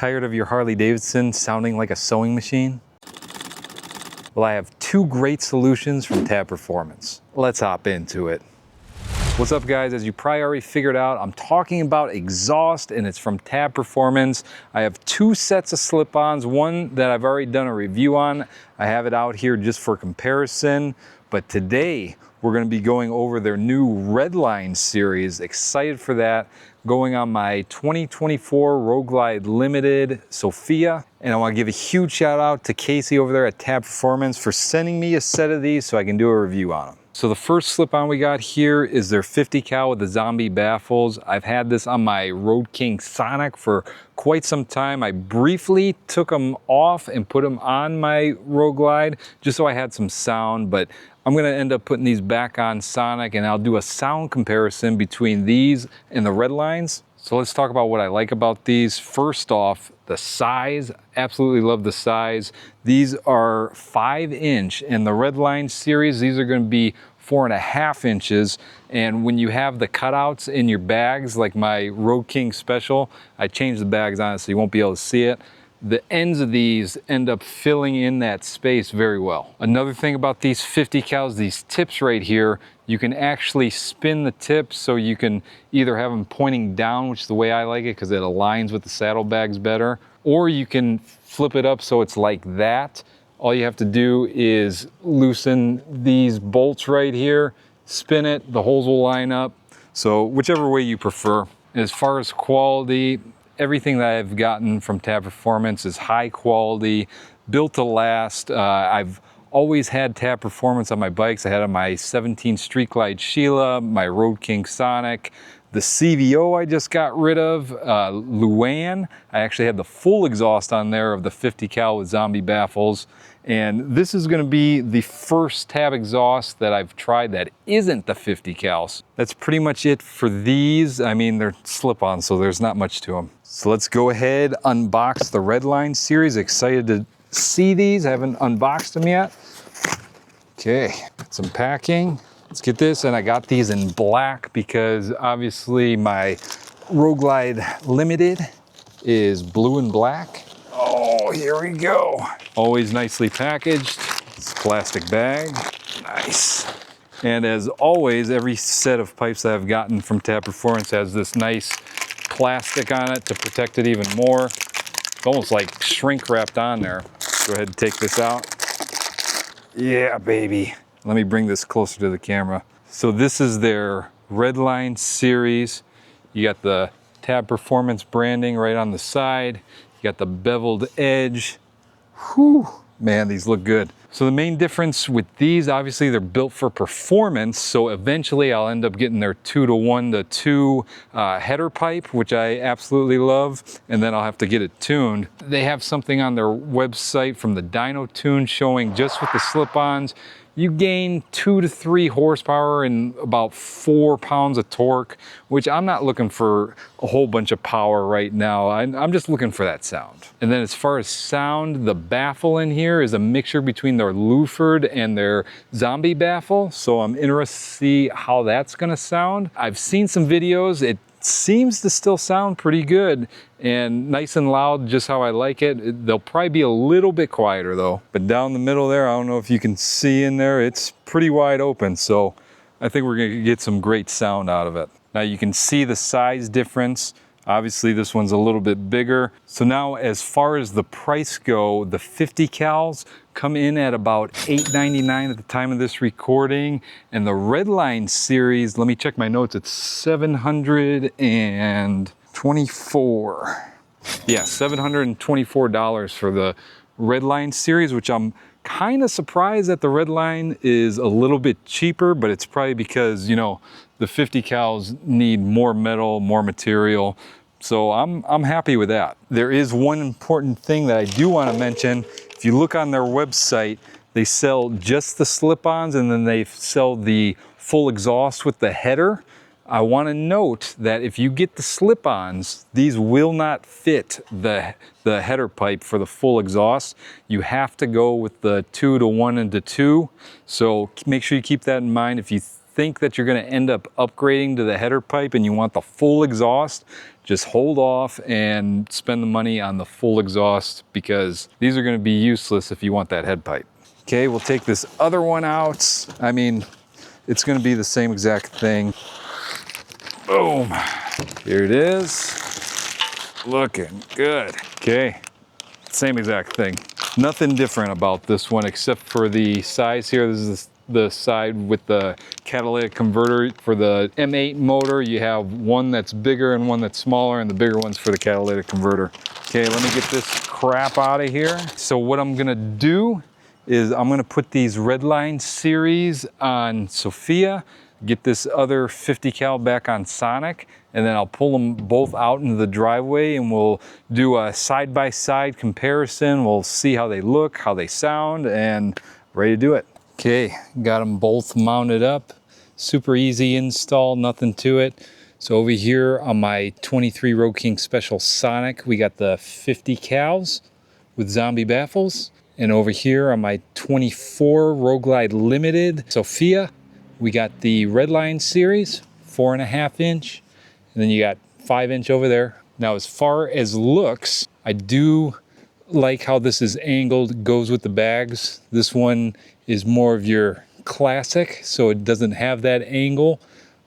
Tired of your Harley Davidson sounding like a sewing machine? Well, I have two great solutions from Tab Performance. Let's hop into it. What's up, guys? As you probably already figured out, I'm talking about exhaust, and it's from Tab Performance. I have two sets of slip-ons, one that I've already done a review on. I have it out here just for comparison, but today we're going to be going over their new Redline Series. Excited for that. Going on my 2024 Road Glide Limited Sophia. And I want to give a huge shout out to Casey over there at Tab Performance for sending me a set of these so I can do a review on them. So the first slip-on we got here is their 50 cal with the zombie baffles. I've had this on my Road King Sonic for quite some time. I briefly took them off and put them on my Road Glide just so I had some sound, but I'm gonna end up putting these back on Sonic, and I'll do a sound comparison between these and the Redlines. So let's talk about what I like about these. First off, the size. Absolutely love the size. These are 5-inch, and the Redline Series, these are gonna be 4.5 inches. And when you have the cutouts in your bags, like my Road King Special, I changed the bags on it so you won't be able to see it. The ends of these end up filling in that space very well. Another thing about these 50 cals, these tips right here, you can actually spin the tips so you can either have them pointing down, which is the way I like it because it aligns with the saddlebags better, or you can flip it up so it's like that. All you have to do is loosen these bolts right here, spin it, the holes will line up. So whichever way you prefer. As far as quality, everything that I've gotten from Tab Performance is high quality, built to last. I've always had Tab Performance on my bikes. I had it on my 17 Street Glide Sheila, my Road King Sonic, the CVO I just got rid of, Luan. I actually had the full exhaust on there of the 50 cal with zombie baffles. And this is gonna be the first Tab exhaust that I've tried that isn't the 50 cals. That's pretty much it for these. I mean, they're slip-ons, so there's not much to them. So let's go ahead, unbox the Redline Series. Excited to see these. I haven't unboxed them yet. Okay, some packing. Let's get this, and I got these in black because obviously my Road Glide Limited is blue and black. Oh, here we go. Always nicely packaged. It's a plastic bag. Nice. And as always, every set of pipes that I've gotten from Tab Performance has this nice plastic on it to protect it even more. It's almost like shrink wrapped on there. Go ahead and take this out. Yeah, baby. Let me bring this closer to the camera. So this is their Redline Series. You got the Tab Performance branding right on the side. You got the beveled edge. Whew, man, these look good. So the main difference with these, obviously they're built for performance, so eventually I'll end up getting their 2-to-1-to-2 header pipe, which I absolutely love, and then I'll have to get it tuned. They have something on their website from the Dyno Tune showing just with the slip-ons, you gain 2 to 3 horsepower and about 4 pounds of torque, which I'm not looking for a whole bunch of power right now. I'm just looking for that sound. And then as far as sound, the baffle in here is a mixture between their Luford and their zombie baffle. So I'm interested to see how that's gonna sound. I've seen some videos. It seems to still sound pretty good and nice and loud, just how I like it. They'll probably be a little bit quieter though. But down the middle there, I don't know if you can see in there, it's pretty wide open. So I think we're gonna get some great sound out of it. Now you can see the size difference. Obviously this one's a little bit bigger. So now as far as the price go, the 50 cals come in at about $8.99 at the time of this recording. And the Redline Series, let me check my notes, it's $724. Yeah, $724 for the Redline Series, which I'm kind of surprised that the Redline is a little bit cheaper, but it's probably because, you know, the 50 cals need more metal, more material. So I'm happy with that. There is one important thing that I do want to mention. If you look on their website, they sell just the slip-ons and then they sell the full exhaust with the header. I want to note that if you get the slip-ons, these will not fit the header pipe for the full exhaust. You have to go with the 2-to-1-to-2. So make sure you keep that in mind. If you think that you're going to end up upgrading to the header pipe and you want the full exhaust, just hold off and spend the money on the full exhaust, because these are going to be useless if you want that head pipe. Okay, we'll take this other one out. I mean, it's going to be the same exact thing. Boom. Here it is. Looking good. Okay, same exact thing. Nothing different about this one except for the size here. This is the side with the catalytic converter. For the M8 motor, you have one that's bigger and one that's smaller, and the bigger one's for the catalytic converter. Okay, let me get this crap out of here. So what I'm gonna do is I'm gonna put these Redline Series on Sophia, get this other 50 cal back on Sonic, and then I'll pull them both out into the driveway and we'll do a side-by-side comparison. We'll see how they look, how they sound, and ready to do it. Okay, got them both mounted up. Super easy install, nothing to it. So over here on my 23 Road King Special Sonic, we got the 50 cals with zombie baffles. And over here on my 24 Road Glide Limited Sophia, we got the Redline Series, 4.5 inch. And then you got 5 inch over there. Now, as far as looks, I do like how this is angled, goes with the bags. This one is more of your classic, so it doesn't have that angle.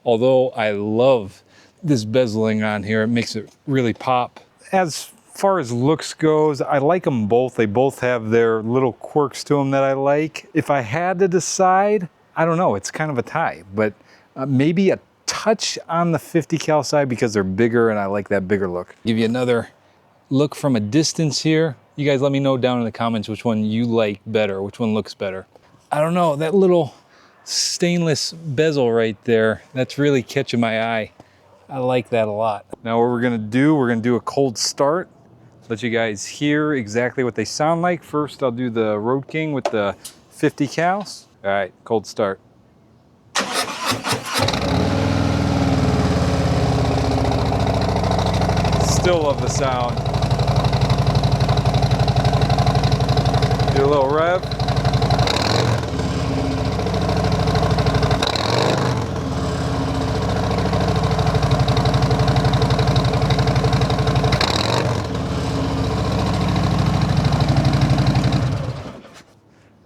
Although I love this bezeling on here, it makes it really pop. As far as looks goes, I like them both. They both have their little quirks to them that I like. If I had to decide, I don't know, it's kind of a tie, but maybe a touch on the 50 cal side because they're bigger and I like that bigger look. Give you another look from a distance here. You guys let me know down in the comments which one you like better, which one looks better. I don't know, that little stainless bezel right there, that's really catching my eye. I like that a lot. Now what we're gonna do a cold start. Let you guys hear exactly what they sound like. First, I'll do the Road King with the 50 cals. All right, cold start. Still love the sound. Do a little rev.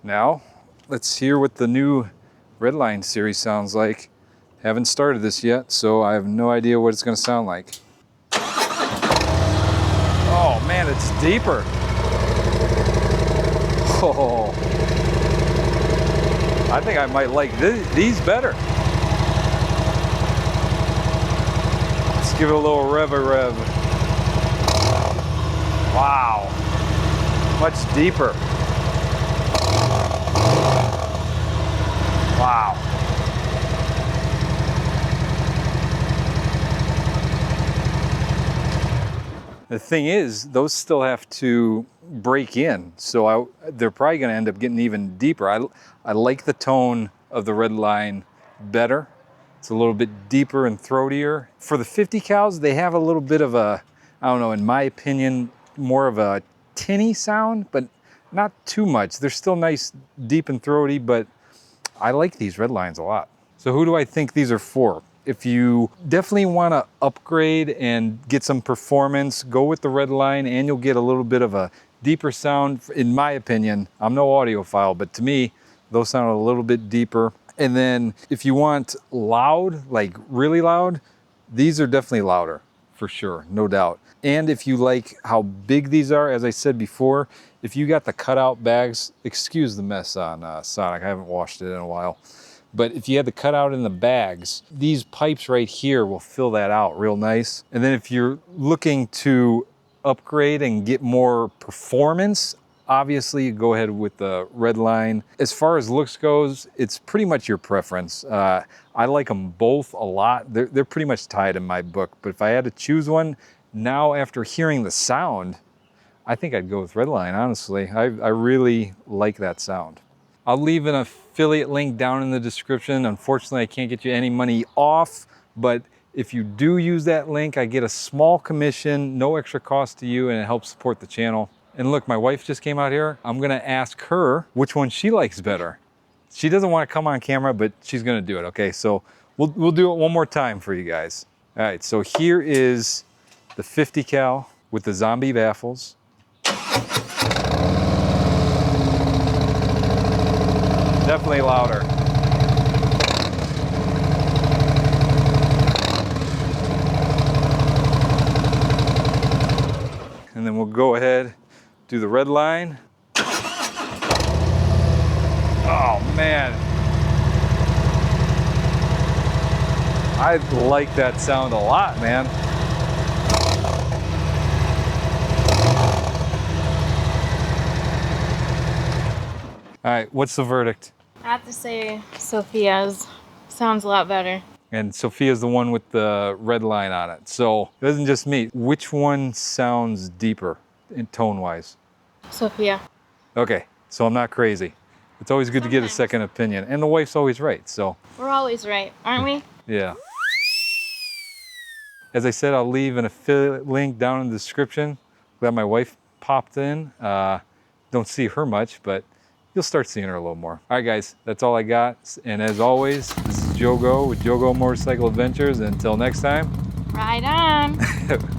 Now, let's hear what the new Redline Series sounds like. Haven't started this yet, so I have no idea what it's gonna sound like. Oh man, it's deeper. Oh, I think I might like these better. Let's give it a little rev. Wow, much deeper. Wow. The thing is, those still have to break in, so they're probably going to end up getting even deeper. I like the tone of the Redline better. It's a little bit deeper and throatier. For the 50 cals, they have a little bit of a, I don't know, in my opinion, more of a tinny sound, but not too much. They're still nice, deep and throaty, but I like these Redlines a lot. So who do I think these are for? If you definitely want to upgrade and get some performance, go with the Redline and you'll get a little bit of a deeper sound. In my opinion, I'm no audiophile, but to me, those sound a little bit deeper. And then if you want loud, like really loud, these are definitely louder for sure, no doubt. And if you like how big these are, as I said before, if you got the cutout bags, excuse the mess on Sonic, I haven't washed it in a while. But if you had the cutout in the bags, these pipes right here will fill that out real nice. And then if you're looking to upgrade and get more performance, obviously go ahead with the Redline. As far as looks goes, it's pretty much your preference. I like them both a lot. They're pretty much tied in my book. But if I had to choose one, now after hearing the sound, I think I'd go with Redline, honestly. I really like that sound. I'll leave an affiliate link down in the description. Unfortunately, I can't get you any money off, but if you do use that link, I get a small commission, no extra cost to you, and it helps support the channel. And look, my wife just came out here. I'm gonna ask her which one she likes better. She doesn't want to come on camera, but she's gonna do it, okay? So we'll do it one more time for you guys. All right, so here is the 50 cal with the zombie baffles. Definitely louder. And then we'll go ahead, do the red line. Oh man. I like that sound a lot, man. All right, what's the verdict? I have to say Sophia's sounds a lot better. And Sophia's the one with the red line on it. So it isn't just me. Which one sounds deeper in tone-wise? Sophia. Okay, so I'm not crazy. It's always good to get a second opinion. And the wife's always right, so. We're always right, aren't we? Yeah. As I said, I'll leave an affiliate link down in the description. Glad my wife popped in. Don't see her much, but you'll start seeing her a little more. All right, guys, that's all I got. And as always, this is Jogo with Jogo Motorcycle Adventures. And until next time, Ride on.